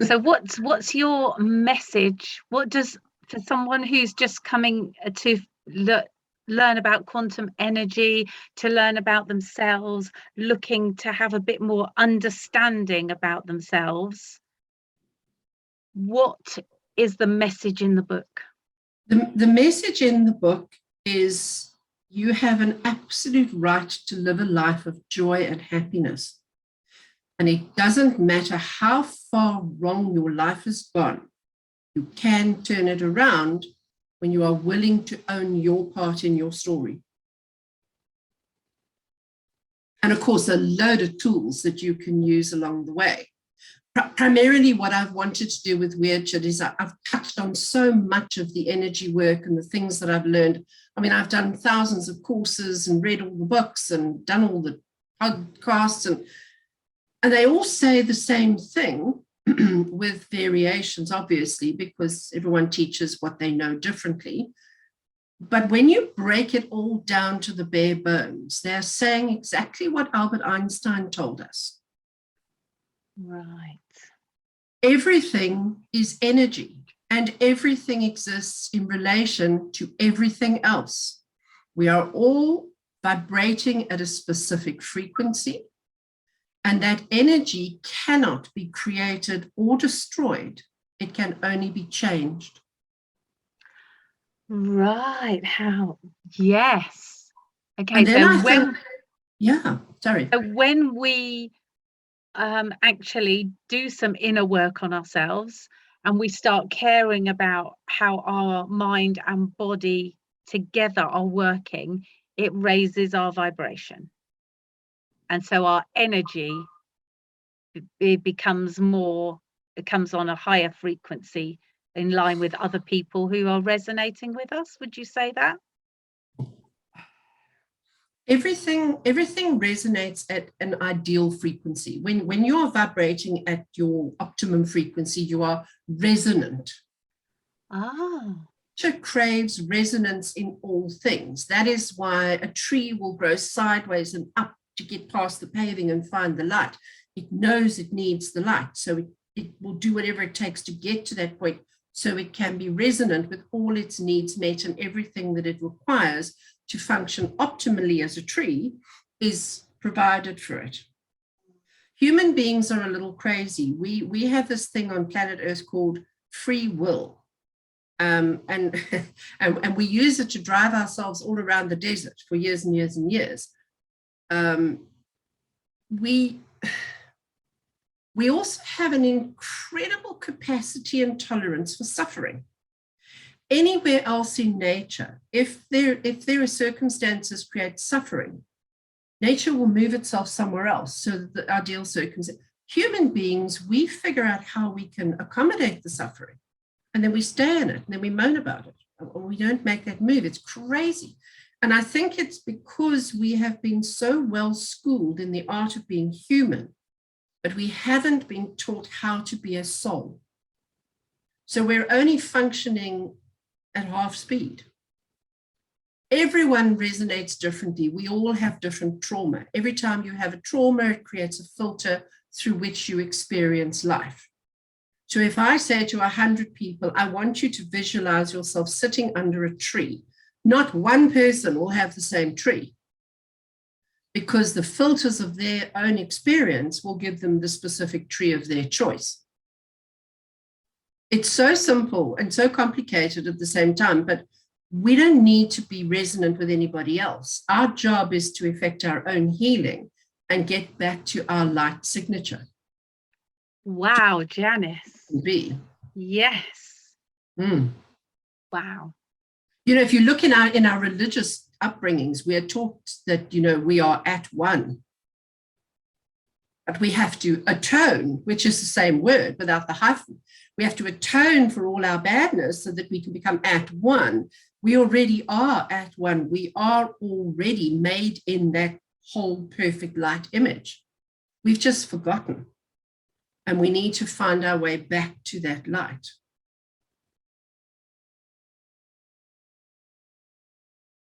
So what's your message? What does, for someone who's just coming to learn about quantum energy, to learn about themselves, looking to have a bit more understanding about themselves, what is the message in the book? The message in the book is you have an absolute right to live a life of joy and happiness. And it doesn't matter how far wrong your life has gone, you can turn it around when you are willing to own your part in your story. And of course, a load of tools that you can use along the way. Primarily what I've wanted to do with Weird Shit is I've touched on so much of the energy work and the things that I've learned. I mean, I've done thousands of courses and read all the books and done all the podcasts, and they all say the same thing with variations, obviously, because everyone teaches what they know differently. But when you break it all down to the bare bones, they're saying exactly what Albert Einstein told us. Right. Everything is energy, and everything exists in relation to everything else. We are all vibrating at a specific frequency, and that energy cannot be created or destroyed. It can only be changed. Right. How? Yes. Okay. And then So when we actually do some inner work on ourselves and we start caring about how our mind and body together are working, it raises our vibration. And so our energy, it comes on a higher frequency in line with other people who are resonating with us. Would you say that? Everything resonates at an ideal frequency. When you are vibrating at your optimum frequency, you are resonant. Nature craves resonance in all things. That is why a tree will grow sideways and up to get past the paving and find the light. It knows it needs the light, so it will do whatever it takes to get to that point, so it can be resonant with all its needs met, and everything that it requires to function optimally as a tree is provided for it. Human beings are a little crazy. We have this thing on planet Earth called free will. And we use it to drive ourselves all around the desert for years and years and years. We also have an incredible capacity and tolerance for suffering. Anywhere else in nature, if there are circumstances create suffering, nature will move itself somewhere else. So the ideal circumstance. Human beings, we figure out how we can accommodate the suffering, and then we stay in it, and then we moan about it, or we don't make that move. It's crazy. And I think it's because we have been so well schooled in the art of being human, but we haven't been taught how to be a soul. So we're only functioning at half speed. Everyone resonates differently. We all have different trauma. Every time you have a trauma, it creates a filter through which you experience life. So if I say to 100 people, I want you to visualize yourself sitting under a tree, not one person will have the same tree, because the filters of their own experience will give them the specific tree of their choice. It's so simple and so complicated at the same time, but we don't need to be resonant with anybody else. Our job is to effect our own healing and get back to our light signature. Wow, Janice. Be. Yes. Wow. You know, if you look in our religious upbringings, we are taught that, we are at one. But we have to atone, which is the same word without the hyphen. We have to atone for all our badness so that we can become at one. We already are at one. We are already made in that whole perfect light image. We've just forgotten. And we need to find our way back to that light.